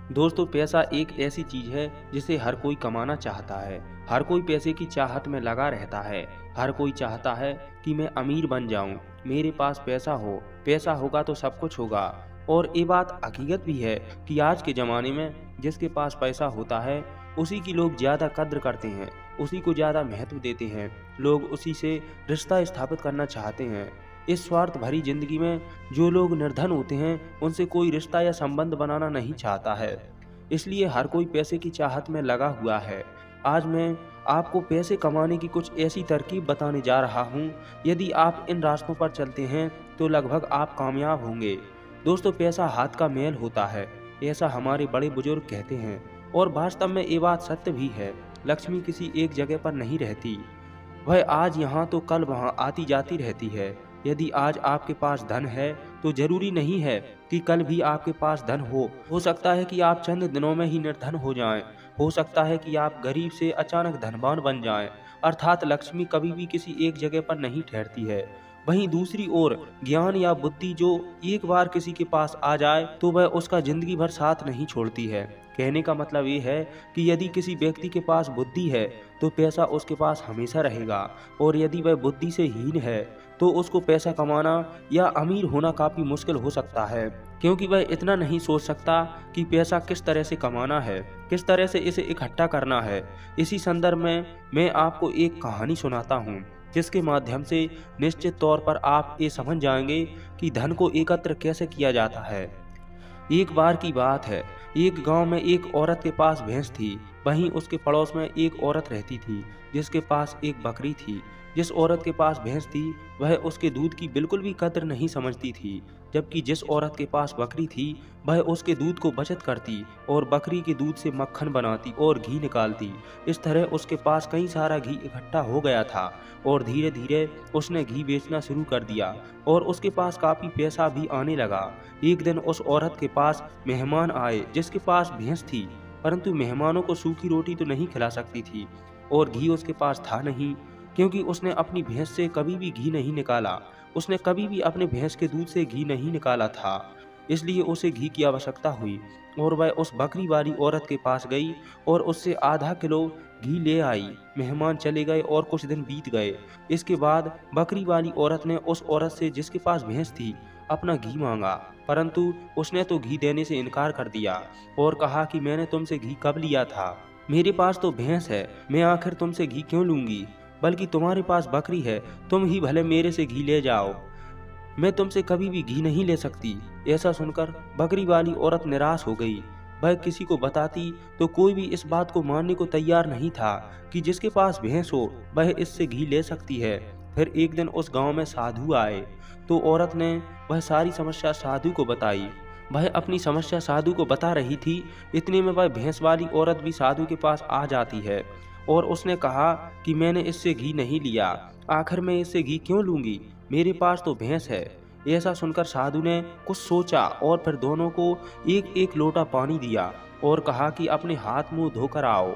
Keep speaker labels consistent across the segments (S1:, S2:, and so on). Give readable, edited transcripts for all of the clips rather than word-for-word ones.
S1: दोस्तों, पैसा एक ऐसी चीज है जिसे हर कोई कमाना चाहता है। हर कोई पैसे की चाहत में लगा रहता है। हर कोई चाहता है कि मैं अमीर बन जाऊं, मेरे पास पैसा हो, पैसा होगा तो सब कुछ होगा। और ये बात हकीकत भी है कि आज के ज़माने में जिसके पास पैसा होता है उसी की लोग ज़्यादा कद्र करते हैं, उसी को ज़्यादा महत्व देते हैं। लोग उसी से रिश्ता स्थापित करना चाहते हैं। इस स्वार्थ भरी जिंदगी में जो लोग निर्धन होते हैं उनसे कोई रिश्ता या संबंध बनाना नहीं चाहता है। इसलिए हर कोई पैसे की चाहत में लगा हुआ है। आज मैं आपको पैसे कमाने की कुछ ऐसी तरकीब बताने जा रहा हूँ। यदि आप इन रास्तों पर चलते हैं तो लगभग आप कामयाब होंगे। दोस्तों, पैसा हाथ का मैल होता है, ऐसा हमारे बड़े बुजुर्ग कहते हैं। और वास्तव में ये बात सत्य भी है। लक्ष्मी किसी एक जगह पर नहीं रहती, वह आज यहाँ तो कल वहाँ आती जाती रहती है। यदि आज आपके पास धन है तो जरूरी नहीं है कि कल भी आपके पास धन हो सकता है कि आप चंद दिनों में ही निर्धन हो जाएं। हो सकता है कि आप गरीब से अचानक धनवान बन जाएं। अर्थात लक्ष्मी कभी भी किसी एक जगह पर नहीं ठहरती है। वहीं दूसरी ओर ज्ञान या बुद्धि जो एक बार किसी के पास आ जाए तो वह उसका जिंदगी भर साथ नहीं छोड़ती है। कहने का मतलब ये है कि यदि किसी व्यक्ति के पास बुद्धि है तो पैसा उसके पास हमेशा रहेगा, और यदि वह बुद्धि से हीन है तो उसको पैसा कमाना या अमीर होना काफ़ी मुश्किल हो सकता है, क्योंकि वह इतना नहीं सोच सकता कि पैसा किस तरह से कमाना है, किस तरह से इसे इकट्ठा करना है। इसी संदर्भ में मैं आपको एक कहानी सुनाता हूँ जिसके माध्यम से निश्चित तौर पर आप ये समझ जाएंगे कि धन को एकत्र कैसे किया जाता है। एक बार की बात है, एक गांव में एक औरत के पास भैंस थी। वहीं उसके पड़ोस में एक औरत रहती थी जिसके पास एक बकरी थी। जिस औरत के पास भैंस थी वह उसके दूध की बिल्कुल भी कद्र नहीं समझती थी, जबकि जिस औरत के पास बकरी थी वह उसके दूध को बचत करती और बकरी के दूध से मक्खन बनाती और घी निकालती। इस तरह उसके पास कई सारा घी इकट्ठा हो गया था और धीरे धीरे उसने घी बेचना शुरू कर दिया और उसके पास काफ़ी पैसा भी आने लगा। एक दिन उस औरत के पास मेहमान आए जिसके पास भैंस थी, परंतु मेहमानों को सूखी रोटी तो नहीं खिला सकती थी और घी उसके पास था नहीं, क्योंकि उसने अपनी भैंस से कभी भी घी नहीं निकाला। उसने कभी भी अपने भैंस के दूध से घी नहीं निकाला था, इसलिए उसे घी की आवश्यकता हुई और वह उस बकरी वाली औरत के पास गई और उससे आधा किलो घी ले आई। मेहमान चले गए और कुछ दिन बीत गए। इसके बाद बकरी वाली औरत ने उस औरत से जिसके पास भैंस थी अपना घी मांगा, परंतु उसने तो घी देने से इनकार कर दिया और कहा कि मैंने तुमसे घी कब लिया था, मेरे पास तो भैंस है, मैं आखिर तुमसे घी क्यों लूंगी, बल्कि तुम्हारे पास बकरी है, तुम ही भले मेरे से घी ले जाओ, मैं तुमसे कभी भी घी नहीं ले सकती। ऐसा सुनकर बकरी वाली औरत निराश हो गई। वह किसी को बताती तो कोई भी इस बात को मानने को तैयार नहीं था कि जिसके पास भैंस हो वह इससे घी ले सकती है। फिर एक दिन उस गांव में साधु आए तो औरत ने वह सारी समस्या साधु को बताई। वह अपनी समस्या साधु को बता रही थी, इतने में वह भैंस वाली औरत भी साधु के पास आ जाती है और उसने कहा कि मैंने इससे घी नहीं लिया, आखिर मैं इससे घी क्यों लूंगी, मेरे पास तो भैंस है। ऐसा सुनकर साधु ने कुछ सोचा और फिर दोनों को एक एक लोटा पानी दिया और कहा कि अपने हाथ मुंह धोकर आओ।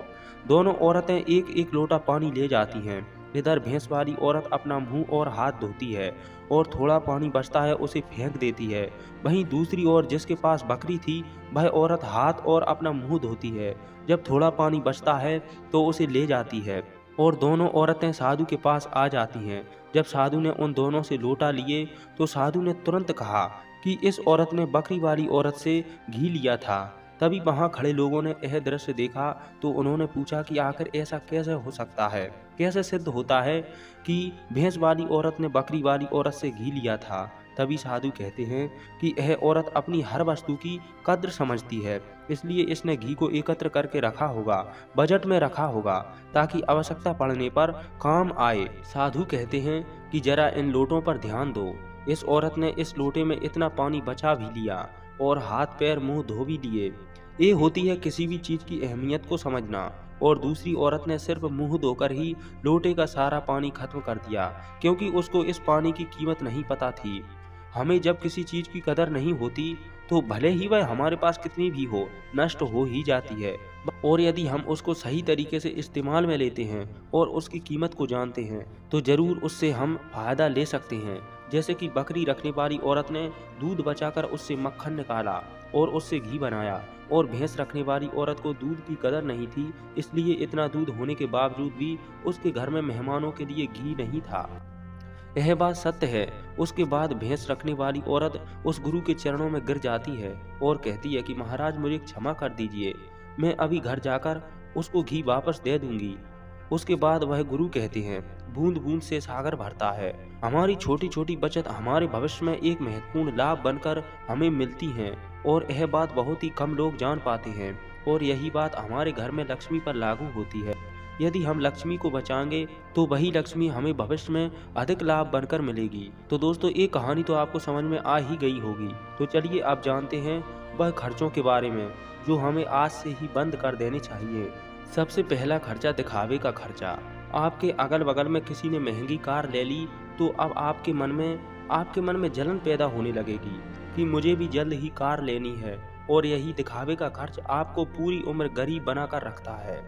S1: दोनों औरतें एक एक लोटा पानी ले जाती हैं। इधर भैंस वाली औरत अपना मुंह और हाथ धोती है और थोड़ा पानी बचता है उसे फेंक देती है। वहीं दूसरी ओर जिसके पास बकरी थी वह औरत हाथ और अपना मुंह धोती है। जब थोड़ा पानी बचता है तो उसे ले जाती है और दोनों औरतें साधु के पास आ जाती हैं। जब साधु ने उन दोनों से लोटा लिए तो साधु ने तुरंत कहा कि इस औरत ने बकरी वाली औरत से घी लिया था। तभी वहां खड़े लोगों ने यह दृश्य देखा तो उन्होंने पूछा कि आखिर ऐसा कैसे हो सकता है, कैसे सिद्ध होता है कि भैंस वाली औरत ने बकरी वाली औरत से घी लिया था। तभी साधु कहते हैं कि यह औरत अपनी हर वस्तु की कद्र समझती है, इसलिए इसने घी को एकत्र करके रखा होगा, बजट में रखा होगा ताकि आवश्यकता पड़ने पर काम आए। साधु कहते हैं कि जरा इन लोटों पर ध्यान दो। इस औरत ने इस लोटे में इतना पानी बचा भी लिया और हाथ पैर मुंह धो भी लिए। ये होती है किसी भी चीज की अहमियत को समझना। और दूसरी औरत ने सिर्फ मुंह धोकर ही लोटे का सारा पानी खत्म कर दिया, क्योंकि उसको इस पानी की कीमत नहीं पता थी। हमें जब किसी चीज की कदर नहीं होती तो भले ही वह हमारे पास कितनी भी हो, नष्ट हो ही जाती है। और यदि हम उसको सही तरीके से इस्तेमाल में लेते हैं और उसकी कीमत को जानते हैं तो जरूर उससे हम फायदा ले सकते हैं। जैसे कि बकरी रखने वाली औरत ने दूध बचाकर उससे मक्खन निकाला और उससे घी बनाया। और भैंस रखने वाली औरत को दूध की कदर नहीं थी, इसलिए इतना दूध होने के बावजूद भी उसके घर में मेहमानों के लिए घी नहीं था। यह बात सत्य है। उसके बाद भैंस रखने वाली औरत उस गुरु के चरणों में गिर जाती है और कहती है कि महाराज मुझे क्षमा कर दीजिए, मैं अभी घर जाकर उसको घी वापस दे दूंगी। उसके बाद वह गुरु कहते हैं, बूंद बूंद से सागर भरता है। हमारी छोटी छोटी बचत हमारे भविष्य में एक महत्वपूर्ण लाभ बनकर हमें मिलती है और यह बात बहुत ही कम लोग जान पाते हैं। और यही बात हमारे घर में लक्ष्मी पर लागू होती है। यदि हम लक्ष्मी को बचाएंगे तो वही लक्ष्मी हमें भविष्य में अधिक लाभ बनकर मिलेगी। तो दोस्तों, ये कहानी तो आपको समझ में आ ही गई होगी। तो चलिए आप जानते हैं वह खर्चों के बारे में जो हमें आज से ही बंद कर देने चाहिए। सबसे पहला खर्चा, दिखावे का खर्चा। आपके अगल बगल में किसी ने महंगी कार ले ली तो अब आपके मन में जलन पैदा होने लगेगी कि मुझे भी जल्द ही कार लेनी है। और यही दिखावे का खर्च आपको पूरी उम्र गरीब बनाकर रखता है।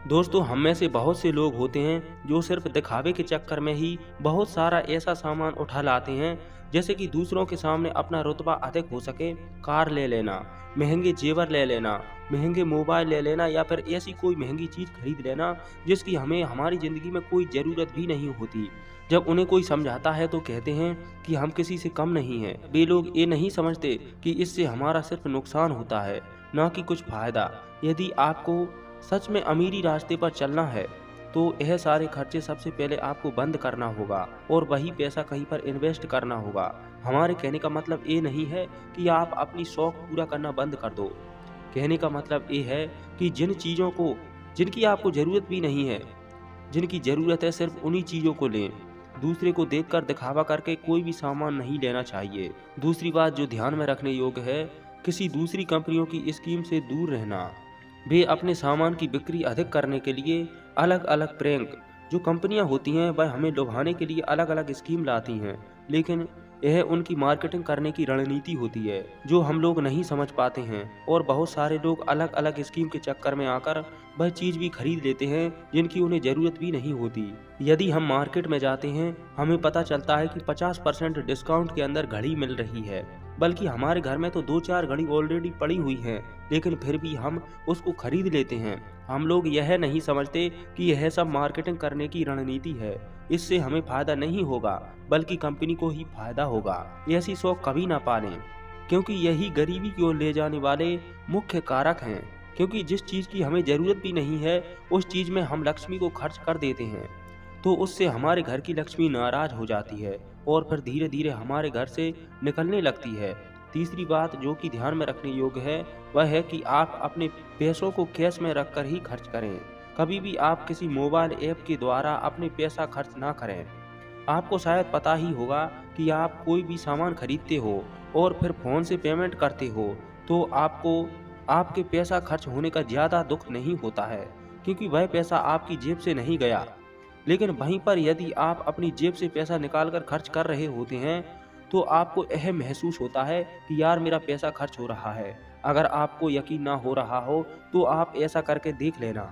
S1: दोस्तों, हम में से बहुत से लोग होते हैं जो सिर्फ दिखावे के चक्कर में ही बहुत सारा ऐसा सामान उठा लाते हैं, जैसे कि दूसरों के सामने अपना रुतबा अधिक हो सके, कार ले लेना, महंगे जेवर ले लेना, महंगे मोबाइल ले लेना या फिर ऐसी कोई महंगी चीज खरीद लेना जिसकी हमें हमारी जिंदगी में कोई जरूरत भी नहीं होती। जब उन्हें कोई समझाता है तो कहते हैं कि हम किसी से कम नहीं हैं। वे लोग ये नहीं समझते कि इससे हमारा सिर्फ नुकसान होता है, न कि कुछ फायदा। यदि आपको सच में अमीरी रास्ते पर चलना है तो यह सारे खर्चे सबसे पहले आपको बंद करना होगा और वही पैसा कहीं पर इन्वेस्ट करना होगा। हमारे कहने का मतलब ये नहीं है कि आप अपनी शौक पूरा करना बंद कर दो। कहने का मतलब ये है कि जिन चीज़ों को जिनकी आपको ज़रूरत भी नहीं है, जिनकी ज़रूरत है, सिर्फ उन्हीं चीज़ों को लें। दूसरे को देखकर दिखावा करके कोई भी सामान नहीं लेना चाहिए। दूसरी बात जो ध्यान में रखने योग्य है, किसी दूसरी कंपनियों की स्कीम से दूर रहना। वे अपने सामान की बिक्री अधिक करने के लिए अलग अलग प्रैंक जो कंपनियां होती हैं वह हमें लुभाने के लिए अलग अलग स्कीम लाती हैं, लेकिन यह उनकी मार्केटिंग करने की रणनीति होती है जो हम लोग नहीं समझ पाते हैं। और बहुत सारे लोग अलग अलग स्कीम के चक्कर में आकर वह चीज़ भी खरीद लेते हैं जिनकी उन्हें ज़रूरत भी नहीं होती। यदि हम मार्केट में जाते हैं, हमें पता चलता है कि 50% डिस्काउंट के अंदर घड़ी मिल रही है, बल्कि हमारे घर में तो 2-4 घड़ी ऑलरेडी पड़ी हुई हैं, लेकिन फिर भी हम उसको खरीद लेते हैं। हम लोग यह नहीं समझते कि यह सब मार्केटिंग करने की रणनीति है। इससे हमें फायदा नहीं होगा बल्कि कंपनी को ही फायदा होगा। ऐसी शौक कभी ना पालें, क्योंकि यही गरीबी की ओर ले जाने वाले मुख्य कारक हैं। क्योंकि जिस चीज़ की हमें ज़रूरत भी नहीं है उस चीज़ में हम लक्ष्मी को खर्च कर देते हैं, तो उससे हमारे घर की लक्ष्मी नाराज हो जाती है और फिर धीरे धीरे हमारे घर से निकलने लगती है। तीसरी बात जो कि ध्यान में रखने योग्य है वह है कि आप अपने पैसों को कैश में रखकर ही खर्च करें। कभी भी आप किसी मोबाइल ऐप के द्वारा अपने पैसा खर्च ना करें। आपको शायद पता ही होगा कि आप कोई भी सामान खरीदते हो और फिर फ़ोन से पेमेंट करते हो तो आपको आपके पैसा खर्च होने का ज़्यादा दुख नहीं होता है, क्योंकि वह पैसा आपकी जेब से नहीं गया। लेकिन वहीं पर यदि आप अपनी जेब से पैसा निकाल कर खर्च कर रहे होते हैं तो आपको यह महसूस होता है कि यार मेरा पैसा खर्च हो रहा है। अगर आपको यकीन ना हो रहा हो तो आप ऐसा करके देख लेना,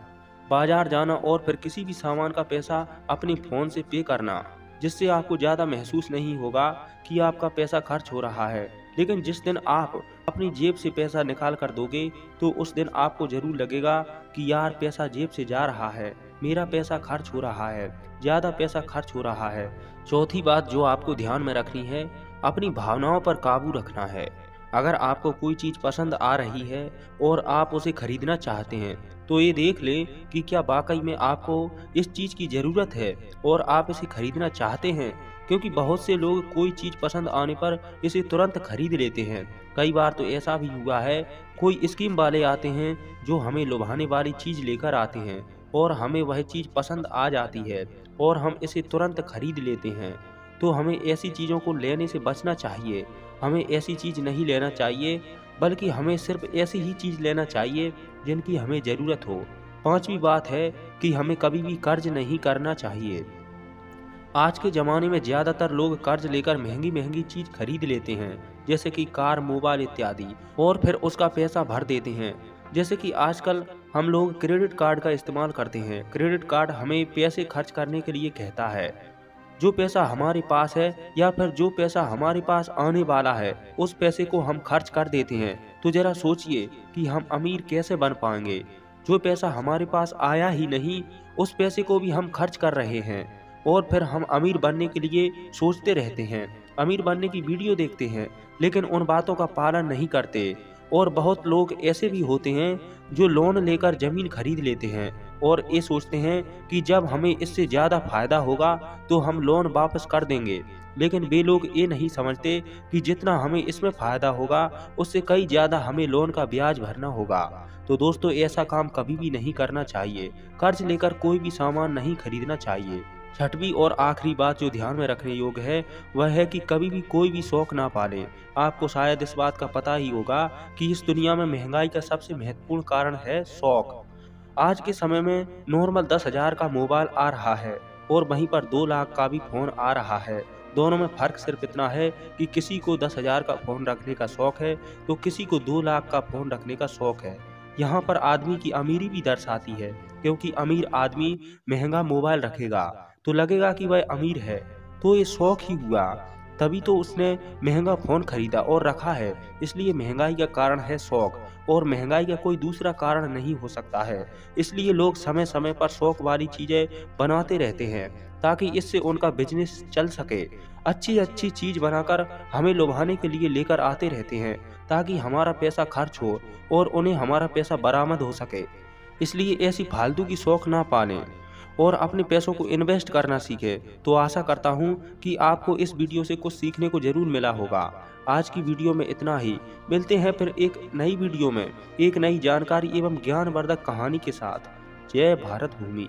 S1: बाजार जाना और फिर किसी भी सामान का पैसा अपने फ़ोन से पे करना, जिससे आपको ज़्यादा महसूस नहीं होगा कि आपका पैसा खर्च हो रहा है। लेकिन जिस दिन आप अपनी जेब से पैसा निकाल कर दोगे तो उस दिन आपको ज़रूर लगेगा कि यार पैसा जेब से जा रहा है, मेरा पैसा खर्च हो रहा है, ज़्यादा पैसा खर्च हो रहा है। चौथी बात जो आपको ध्यान में रखनी है, अपनी भावनाओं पर काबू रखना है। अगर आपको कोई चीज़ पसंद आ रही है और आप उसे खरीदना चाहते हैं तो ये देख लें कि क्या वाकई में आपको इस चीज़ की ज़रूरत है और आप इसे खरीदना चाहते हैं। क्योंकि बहुत से लोग कोई चीज़ पसंद आने पर इसे तुरंत खरीद लेते हैं। कई बार तो ऐसा भी हुआ है, कोई स्कीम वाले आते हैं जो हमें लुभाने वाली चीज़ लेकर आते हैं और हमें वह चीज़ पसंद आ जाती है और हम इसे तुरंत खरीद लेते हैं। तो हमें ऐसी चीज़ों को लेने से बचना चाहिए। हमें ऐसी चीज़ नहीं लेना चाहिए, बल्कि हमें सिर्फ ऐसी ही चीज़ लेना चाहिए जिनकी हमें ज़रूरत हो। पांचवी बात है कि हमें कभी भी कर्ज नहीं करना चाहिए। आज के ज़माने में ज़्यादातर लोग कर्ज लेकर महंगी महंगी चीज़ खरीद लेते हैं, जैसे कि कार, मोबाइल इत्यादि, और फिर उसका पैसा भर देते हैं। जैसे कि आजकल हम लोग क्रेडिट कार्ड का इस्तेमाल करते हैं। क्रेडिट कार्ड हमें पैसे खर्च करने के लिए कहता है। जो पैसा हमारे पास है या फिर जो पैसा हमारे पास आने वाला है उस पैसे को हम खर्च कर देते हैं। तो जरा सोचिए कि हम अमीर कैसे बन पाएंगे। जो पैसा हमारे पास आया ही नहीं, उस पैसे को भी हम खर्च कर रहे हैं और फिर हम अमीर बनने के लिए सोचते रहते हैं, अमीर बनने की वीडियो देखते हैं, लेकिन उन बातों का पालन नहीं करते। और बहुत लोग ऐसे भी होते हैं जो लोन लेकर जमीन खरीद लेते हैं और ये सोचते हैं कि जब हमें इससे ज़्यादा फायदा होगा तो हम लोन वापस कर देंगे, लेकिन वे लोग ये नहीं समझते कि जितना हमें इसमें फायदा होगा उससे कई ज़्यादा हमें लोन का ब्याज भरना होगा। तो दोस्तों, ऐसा काम कभी भी नहीं करना चाहिए। कर्ज लेकर कोई भी सामान नहीं खरीदना चाहिए। छठवीं और आखिरी बात जो ध्यान में रखने योग्य है वह है कि कभी भी कोई भी शौक ना पाले। आपको शायद इस बात का पता ही होगा कि इस दुनिया में महंगाई का सबसे महत्वपूर्ण कारण है शौक। आज के समय में नॉर्मल 10,000 का मोबाइल आ रहा है और वहीं पर 2 लाख का भी फोन आ रहा है। दोनों में फर्क सिर्फ इतना है कि किसी को 10,000 का फोन रखने का शौक है तो किसी को 2 लाख का फोन रखने का शौक है। यहाँ पर आदमी की अमीरी भी दर्शाती है, क्योंकि अमीर आदमी महंगा मोबाइल रखेगा तो लगेगा कि वह अमीर है, तो ये शौक ही हुआ, तभी तो उसने महंगा फोन खरीदा और रखा है। इसलिए महंगाई का कारण है शौक, और महंगाई का कोई दूसरा कारण नहीं हो सकता है। इसलिए लोग समय समय पर शौक वाली चीजें बनाते रहते हैं ताकि इससे उनका बिजनेस चल सके। अच्छी अच्छी चीज बनाकर हमें लुभाने के लिए लेकर आते रहते हैं ताकि हमारा पैसा खर्च हो और उन्हें हमारा पैसा बरामद हो सके। इसलिए ऐसी फालतू की शौक ना पालें और अपने पैसों को इन्वेस्ट करना सीखें। तो आशा करता हूँ कि आपको इस वीडियो से कुछ सीखने को जरूर मिला होगा। आज की वीडियो में इतना ही। मिलते हैं फिर एक नई वीडियो में एक नई जानकारी एवं ज्ञानवर्धक कहानी के साथ। जय भारत भूमि।